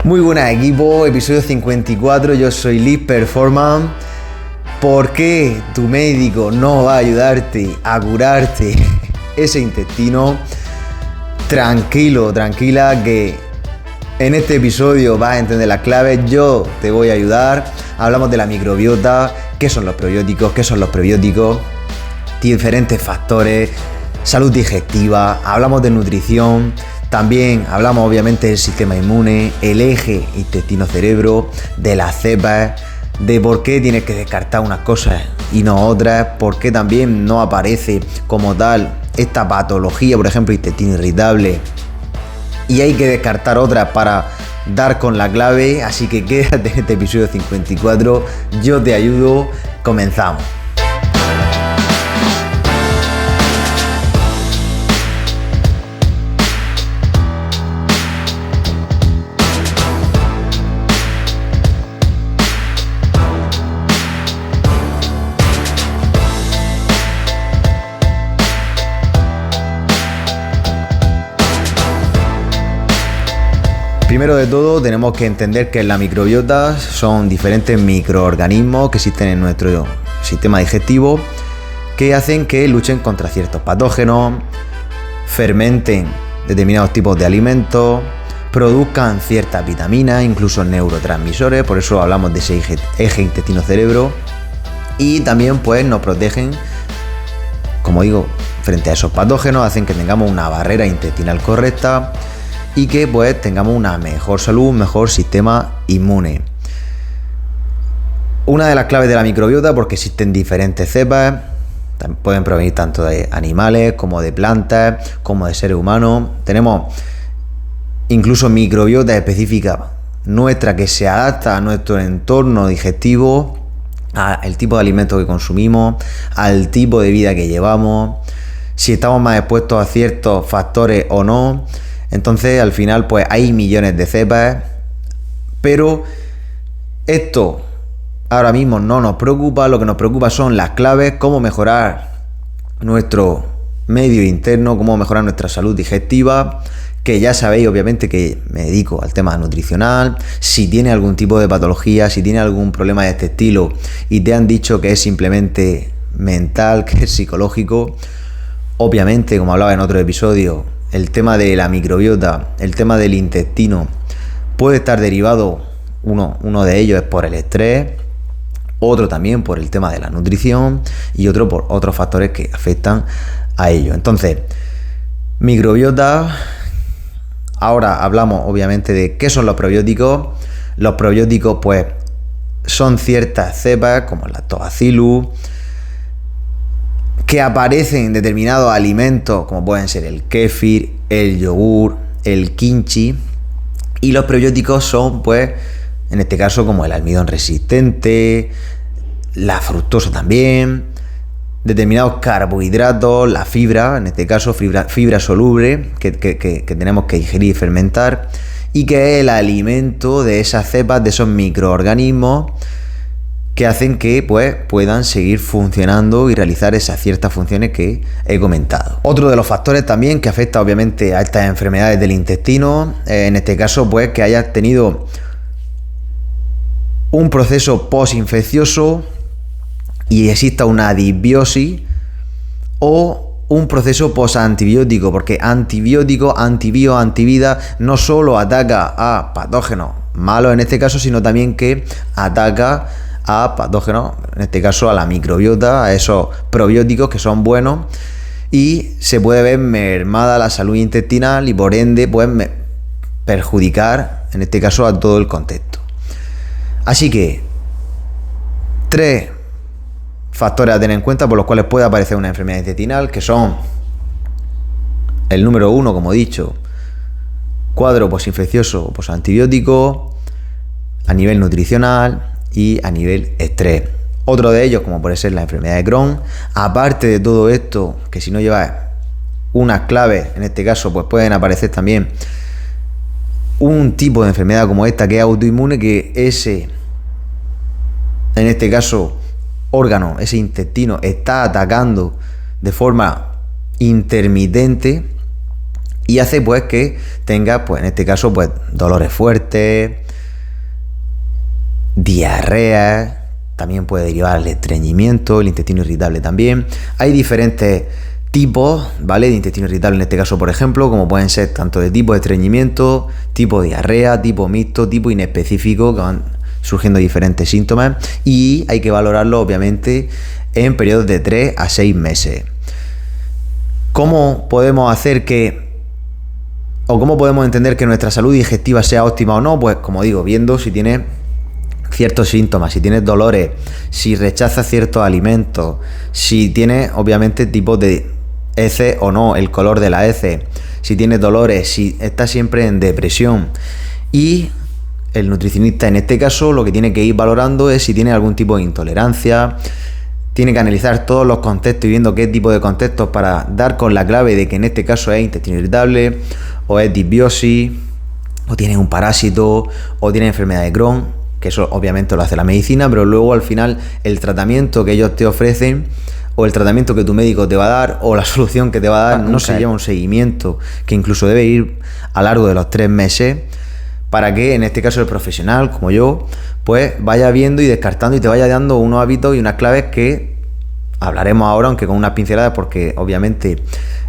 Muy buenas equipo, episodio 54, yo soy Liz Performance. ¿Por qué tu médico no va a ayudarte a curarte ese intestino? Tranquilo, tranquila, que en este episodio vas a entender las claves, yo te voy a ayudar. Hablamos de la microbiota, qué son los probióticos, qué son los prebióticos, diferentes factores, salud digestiva, hablamos de nutrición. También hablamos obviamente del sistema inmune, el eje intestino-cerebro, de las cepas, de por qué tienes que descartar unas cosas y no otras, por qué también no aparece como tal esta patología, por ejemplo, intestino irritable, y hay que descartar otras para dar con la clave. Así que quédate en este episodio 54, yo te ayudo, comenzamos. Primero de todo tenemos que entender que la microbiota son diferentes microorganismos que existen en nuestro sistema digestivo que hacen que luchen contra ciertos patógenos, fermenten determinados tipos de alimentos, produzcan ciertas vitaminas, incluso neurotransmisores, por eso hablamos de ese eje intestino-cerebro, y también pues nos protegen, como digo, frente a esos patógenos, hacen que tengamos una barrera intestinal correcta y que pues tengamos una mejor salud, un mejor sistema inmune. Una de las claves de la microbiota, porque existen diferentes cepas, pueden provenir tanto de animales como de plantas, como de seres humanos. Tenemos incluso microbiota específica nuestra que se adapta a nuestro entorno digestivo, al tipo de alimentos que consumimos, al tipo de vida que llevamos, si estamos más expuestos a ciertos factores o no. Entonces, al final, pues hay millones de cepas, pero esto ahora mismo no nos preocupa. Lo que nos preocupa son las claves, cómo mejorar nuestro medio interno, cómo mejorar nuestra salud digestiva, que ya sabéis obviamente que me dedico al tema nutricional. Si tienes algún tipo de patología, si tienes algún problema de este estilo y te han dicho que es simplemente mental, que es psicológico, obviamente, como hablaba en otro episodio, el tema de la microbiota, el tema del intestino puede estar derivado, uno de ellos es por el estrés, otro también por el tema de la nutrición y otro por otros factores que afectan a ello. Entonces, microbiota. Ahora hablamos obviamente de qué son los probióticos. Los probióticos pues son ciertas cepas como el Lactobacillus que aparecen en determinados alimentos como pueden ser el kéfir, el yogur, el kimchi, y los prebióticos son pues en este caso como el almidón resistente, la fructosa también, determinados carbohidratos, la fibra, en este caso fibra soluble que tenemos que ingerir y fermentar, y que es el alimento de esas cepas, de esos microorganismos que hacen que pues puedan seguir funcionando y realizar esas ciertas funciones que he comentado. Otro de los factores también que afecta obviamente a estas enfermedades del intestino, en este caso pues que hayas tenido un proceso postinfeccioso y exista una disbiosis, o un proceso posantibiótico, porque antibiótico, antibio, antivida no solo ataca a patógenos malos en este caso, sino también que ataca a patógenos, en este caso a la microbiota, a esos probióticos que son buenos, y se puede ver mermada la salud intestinal y por ende pueden perjudicar en este caso a todo el contexto. Así que 3 factores a tener en cuenta por los cuales puede aparecer una enfermedad intestinal, que son el número 1, como he dicho, cuadro posinfeccioso o posantibiótico, a nivel nutricional y a nivel estrés. Otro de ellos, como puede ser la enfermedad de Crohn. Aparte de todo esto, que si no llevas unas claves, en este caso, pues pueden aparecer también un tipo de enfermedad como esta, que es autoinmune, que ese, en este caso, órgano, ese intestino, está atacando de forma intermitente y hace pues que tenga, pues en este caso, pues dolores fuertes, diarrea, también puede derivar al estreñimiento, el intestino irritable también. Hay diferentes tipos, ¿vale? De intestino irritable en este caso, por ejemplo, como pueden ser tanto de tipo de estreñimiento, tipo diarrea, tipo mixto, tipo inespecífico, que van surgiendo diferentes síntomas y hay que valorarlo obviamente en periodos de 3 a 6 meses. ¿Cómo podemos hacer cómo podemos entender que nuestra salud digestiva sea óptima o no? Pues como digo, viendo si tienes ciertos síntomas, si tienes dolores, si rechazas ciertos alimentos, si tienes obviamente tipos de heces o no, el color de la heces, si tienes dolores, si estás siempre en depresión. Y el nutricionista en este caso lo que tiene que ir valorando es si tiene algún tipo de intolerancia. Tiene que analizar todos los contextos y viendo qué tipo de contextos para dar con la clave de que en este caso es intestino irritable, o es disbiosis, o tiene un parásito, o tiene enfermedad de Crohn, que eso obviamente lo hace la medicina, pero luego al final el tratamiento que ellos te ofrecen, o el tratamiento que tu médico te va a dar, o la solución que te va a dar, no se lleva un seguimiento que incluso debe ir a lo largo de los 3 meses, para que en este caso el profesional, como yo, pues vaya viendo y descartando y te vaya dando unos hábitos y unas claves que hablaremos ahora, aunque con unas pinceladas, porque obviamente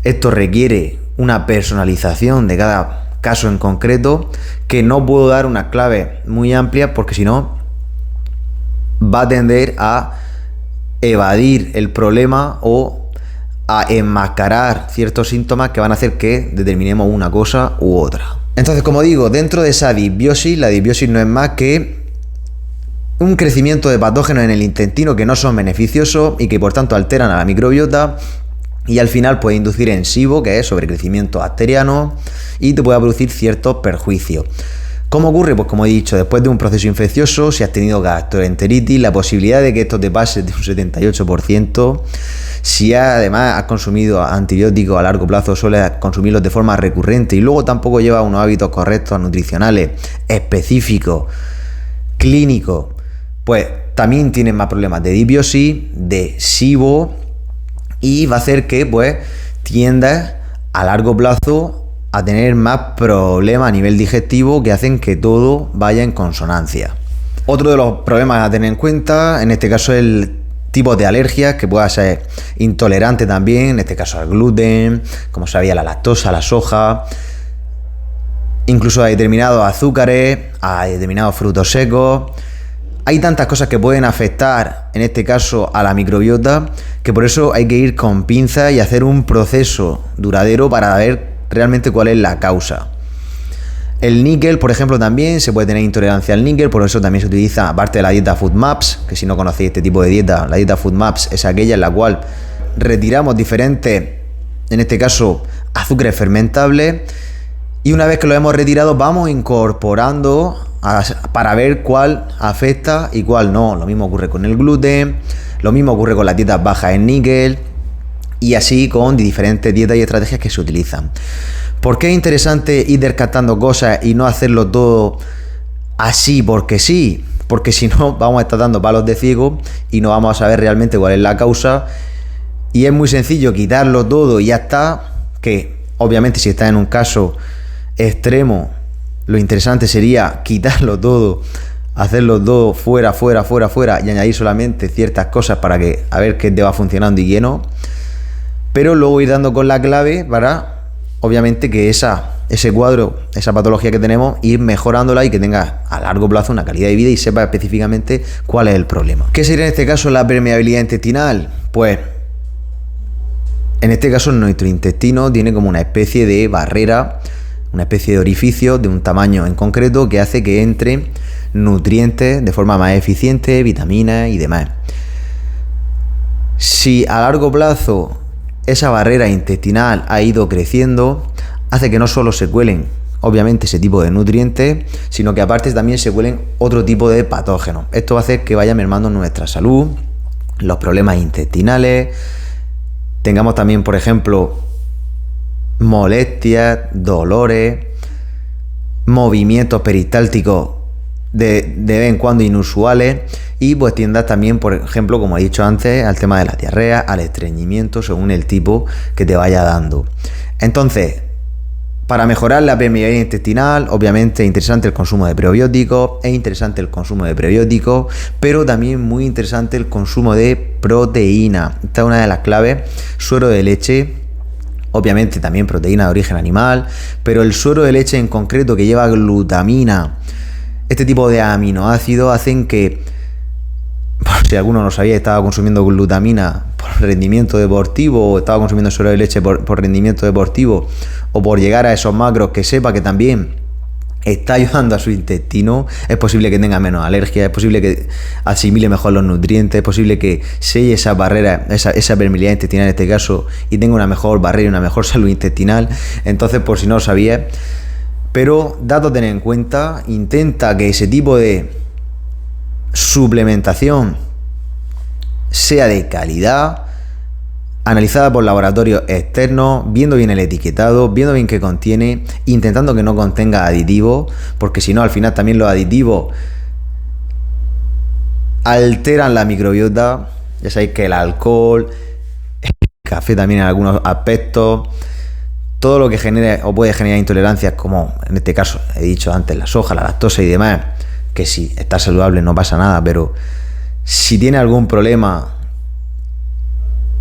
esto requiere una personalización de cada caso en concreto, que no puedo dar unas claves muy amplias porque si no va a tender a evadir el problema o a enmascarar ciertos síntomas que van a hacer que determinemos una cosa u otra. Entonces, como digo, dentro de esa disbiosis, la disbiosis no es más que un crecimiento de patógenos en el intestino que no son beneficiosos y que por tanto alteran a la microbiota y al final puede inducir en SIBO, que es sobrecrecimiento bacteriano, y te puede producir ciertos perjuicios. ¿Cómo ocurre? Pues como he dicho, después de un proceso infeccioso, si has tenido gastroenteritis, la posibilidad de que esto te pase es de un 78%. Si además has consumido antibióticos a largo plazo, sueles consumirlos de forma recurrente y luego tampoco llevas unos hábitos correctos nutricionales, específicos, clínicos, pues también tienes más problemas de disbiosis, de SIBO y va a hacer que pues tiendas a largo plazo a tener más problemas a nivel digestivo que hacen que todo vaya en consonancia. Otro de los problemas a tener en cuenta, en este caso, es el tipo de alergias, que pueda ser intolerante también, en este caso al gluten, como sabía, la lactosa, la soja, incluso a determinados azúcares, a determinados frutos secos. Hay tantas cosas que pueden afectar, en este caso, a la microbiota, que por eso hay que ir con pinzas y hacer un proceso duradero para ver realmente cuál es la causa. El níquel, por ejemplo, también se puede tener intolerancia al níquel, por eso también se utiliza, aparte de la dieta FODMAPs, que si no conocéis este tipo de dieta, la dieta FODMAPs es aquella en la cual retiramos diferentes, en este caso, azúcares fermentables, y una vez que lo hemos retirado vamos incorporando para ver cuál afecta y cuál no. Lo mismo ocurre con el gluten, lo mismo ocurre con las dietas bajas en níquel, y así con diferentes dietas y estrategias que se utilizan. ¿Por qué es interesante ir descartando cosas y no hacerlo todo así porque sí? Porque si no vamos a estar dando palos de ciego y no vamos a saber realmente cuál es la causa. Y es muy sencillo quitarlo todo y ya está, que obviamente si estás en un caso extremo, lo interesante sería quitarlo todo, hacerlo todo fuera y añadir solamente ciertas cosas para que a ver qué te va funcionando y qué no. Pero luego ir dando con la clave para, obviamente, que ese cuadro, esa patología que tenemos, ir mejorándola y que tenga a largo plazo una calidad de vida y sepa específicamente cuál es el problema. ¿Qué sería en este caso la permeabilidad intestinal? Pues en este caso nuestro intestino tiene como una especie de barrera, una especie de orificio de un tamaño en concreto que hace que entre nutrientes de forma más eficiente, vitaminas y demás. Si a largo plazo esa barrera intestinal ha ido creciendo, hace que no solo se cuelen, obviamente, ese tipo de nutrientes, sino que aparte también se cuelen otro tipo de patógenos. Esto va a hacer que vaya mermando nuestra salud, los problemas intestinales, tengamos también, por ejemplo, molestias, dolores, movimientos peristálticos de vez en cuando inusuales y pues tiendas también, por ejemplo, como he dicho antes, al tema de la diarrea, al estreñimiento, según el tipo que te vaya dando. Entonces, Para mejorar la permeabilidad intestinal, obviamente es interesante el consumo de prebióticos, pero también muy interesante el consumo de proteína. Esta es una de las claves, suero de leche, obviamente también proteína de origen animal, pero el suero de leche en concreto que lleva glutamina, este tipo de aminoácidos hacen que, por si alguno no sabía, estaba consumiendo glutamina por rendimiento deportivo, o estaba consumiendo suero de leche por rendimiento deportivo, o por llegar a esos macros, que sepa que también está ayudando a su intestino. Es posible que tenga menos alergia, es posible que asimile mejor los nutrientes, es posible que selle esa barrera, esa permeabilidad intestinal en este caso, y tenga una mejor barrera y una mejor salud intestinal. Entonces, por si no lo sabías, pero dato a tener en cuenta, intenta que ese tipo de suplementación sea de calidad, analizada por laboratorios externos, viendo bien el etiquetado, viendo bien qué contiene, intentando que no contenga aditivos, porque si no, al final también los aditivos alteran la microbiota. Ya sabéis que el alcohol, el café también en algunos aspectos, todo lo que genere o puede generar intolerancias, como en este caso he dicho antes, la soja, la lactosa y demás, que si está saludable no pasa nada, pero si tiene algún problema,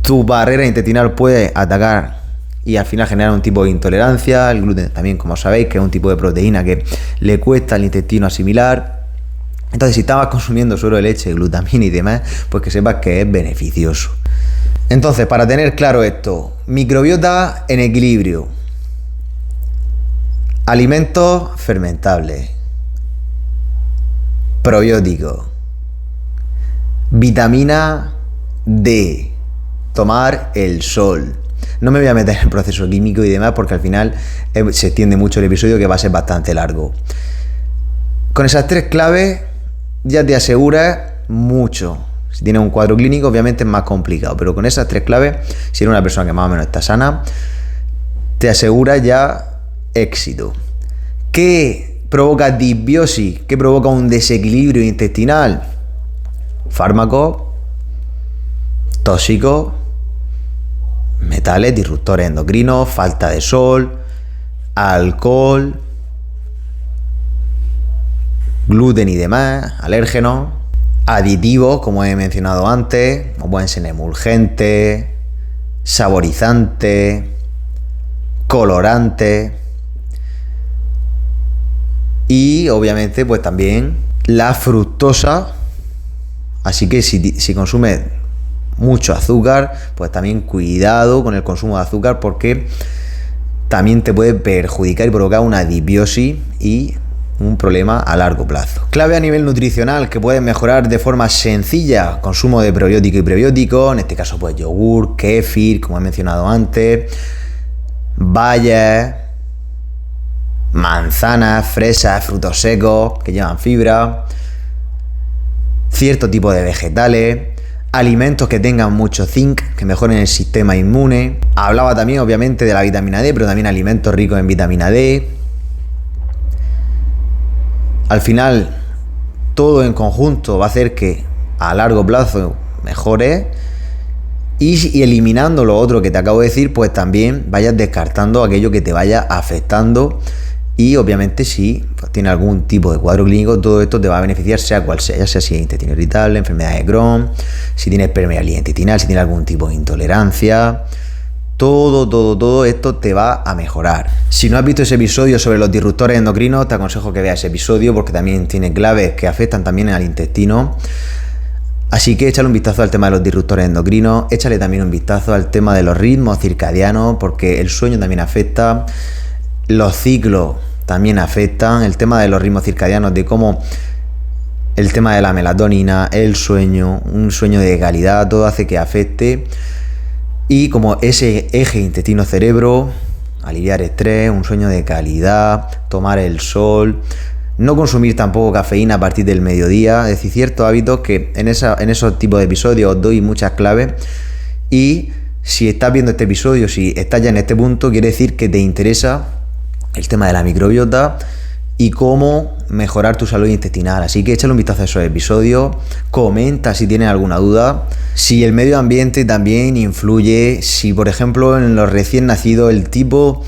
tu barrera intestinal puede atacar y al final generar un tipo de intolerancia. El gluten también, como sabéis, que es un tipo de proteína que le cuesta al intestino asimilar. Entonces, si estabas consumiendo suero de leche, glutamina y demás, pues que sepas que es beneficioso. Entonces, para tener claro esto, microbiota en equilibrio, alimentos fermentables, probióticos, vitamina D, tomar el sol. No me voy a meter en el proceso químico y demás porque al final se extiende mucho el episodio, que va a ser bastante largo. Con esas tres claves ya te aseguras mucho. Si tienes un cuadro clínico, obviamente es más complicado, pero con esas tres claves, si eres una persona que más o menos está sana, te asegura ya éxito. ¿Qué provoca disbiosis? ¿Qué provoca un desequilibrio intestinal? Fármacos tóxicos, metales, disruptores endocrinos, falta de sol, alcohol, gluten y demás, alérgenos, aditivos, como he mencionado antes, como pueden ser emulgentes, saborizantes, colorantes, y obviamente pues también la fructosa. Así que si consumes mucho azúcar, pues también cuidado con el consumo de azúcar, porque también te puede perjudicar y provocar una disbiosis y un problema a largo plazo. Clave a nivel nutricional que puedes mejorar de forma sencilla: consumo de probiótico y prebiótico, en este caso pues yogur, kéfir, como he mencionado antes, bayas, manzanas, fresas, frutos secos que llevan fibra, cierto tipo de vegetales, alimentos que tengan mucho zinc, que mejoren el sistema inmune. Hablaba también obviamente de la vitamina D, pero también alimentos ricos en vitamina D. Al final, todo en conjunto va a hacer que a largo plazo mejore, y eliminando lo otro que te acabo de decir, pues también vayas descartando aquello que te vaya afectando. Y obviamente si tiene algún tipo de cuadro clínico, todo esto te va a beneficiar, sea cual sea, ya sea si es intestino irritable, enfermedad de Crohn, si tienes permeabilidad intestinal, si tienes algún tipo de intolerancia. Todo esto te va a mejorar. Si no has visto ese episodio sobre los disruptores endocrinos, te aconsejo que veas ese episodio, porque también tiene claves que afectan también al intestino. Así que échale un vistazo al tema de los disruptores endocrinos, échale también un vistazo al tema de los ritmos circadianos, porque el sueño también afecta, los ciclos también afectan, el tema de los ritmos circadianos, de cómo el tema de la melatonina, el sueño, un sueño de calidad, todo hace que afecte. Y como ese eje intestino-cerebro, aliviar estrés, un sueño de calidad, tomar el sol, no consumir tampoco cafeína a partir del mediodía, es decir, ciertos hábitos que en esos tipos de episodios os doy muchas claves. Y si estás viendo este episodio, si estás ya en este punto, quiere decir que te interesa el tema de la microbiota y cómo mejorar tu salud intestinal. Así que échale un vistazo a esos episodios, comenta si tienes alguna duda, si el medio ambiente también influye, si por ejemplo en los recién nacidos el tipo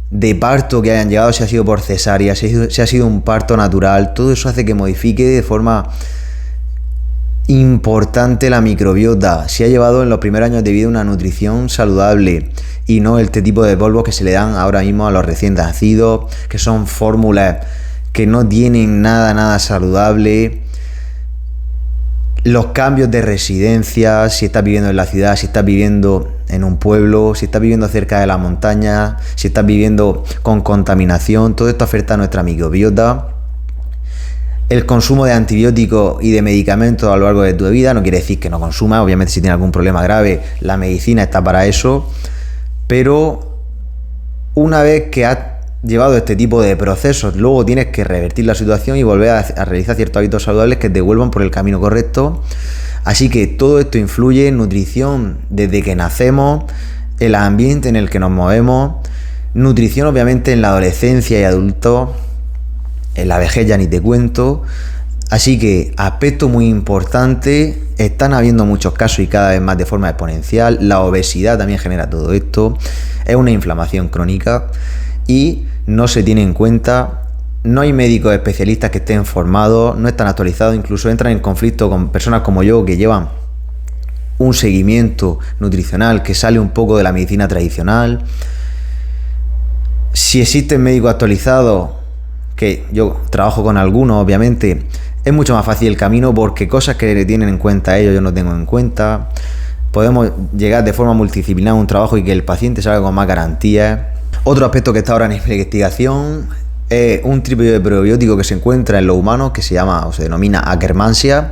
de parto que hayan llegado, si ha sido por cesárea, si ha sido un parto natural, todo eso hace que modifique de forma importante la microbiota. Si ha llevado en los primeros años de vida una nutrición saludable y no este tipo de polvos que se le dan ahora mismo a los recién nacidos, que son fórmulas que no tienen nada saludable. Los cambios de residencia, si estás viviendo en la ciudad, si estás viviendo en un pueblo, si estás viviendo cerca de la montaña, si estás viviendo con contaminación, todo esto afecta a nuestra microbiota. El consumo de antibióticos y de medicamentos a lo largo de tu vida no quiere decir que no consumas, obviamente si tienes algún problema grave, la medicina está para eso, pero una vez que has llevado este tipo de procesos, luego tienes que revertir la situación y volver a realizar ciertos hábitos saludables que te vuelvan por el camino correcto. Así que todo esto influye en nutrición desde que nacemos, el ambiente en el que nos movemos, nutrición obviamente en la adolescencia y adultos, en la vejez ya ni te cuento. Así que aspecto muy importante, están habiendo muchos casos y cada vez más de forma exponencial. La obesidad también genera todo esto, es una inflamación crónica y no se tiene en cuenta. No hay médicos especialistas que estén formados, no están actualizados, incluso entran en conflicto con personas como yo que llevan un seguimiento nutricional que sale un poco de la medicina tradicional. Si existen médicos actualizados, que yo trabajo con algunos obviamente, es mucho más fácil el camino porque cosas que tienen en cuenta ellos yo no tengo en cuenta. Podemos llegar de forma multidisciplinar a un trabajo y que el paciente salga con más garantías. Otro aspecto que está ahora en investigación es un tipo de probiótico que se encuentra en los humanos que se llama o se denomina Akkermansia.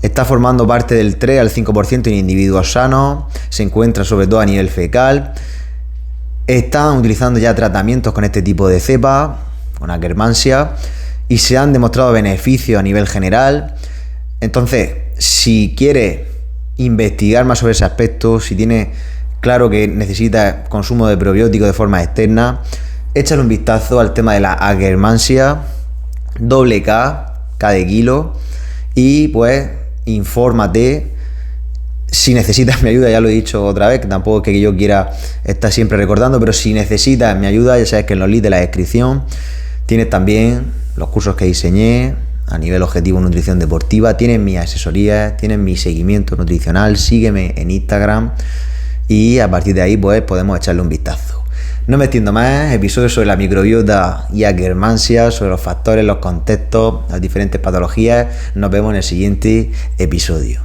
Está formando parte del 3 al 5% en individuos sanos, se encuentra sobre todo a nivel fecal. Están utilizando ya tratamientos con este tipo de cepa, con Akkermansia, y se han demostrado beneficios a nivel general. Entonces, si quieres investigar más sobre ese aspecto, si tienes claro que necesitas consumo de probióticos de forma externa, échale un vistazo al tema de la Akkermansia, K de kilo, y pues infórmate. Si necesitas mi ayuda, ya lo he dicho otra vez, que tampoco es que yo quiera estar siempre recordando, pero si necesitas mi ayuda, ya sabes que en los links de la descripción tienes también los cursos que diseñé a nivel objetivo nutrición deportiva, tienes mi asesoría, tienes mi seguimiento nutricional, sígueme en Instagram y a partir de ahí pues podemos echarle un vistazo. No me extiendo más, episodios sobre la microbiota y Akkermansia, sobre los factores, los contextos, las diferentes patologías. Nos vemos en el siguiente episodio.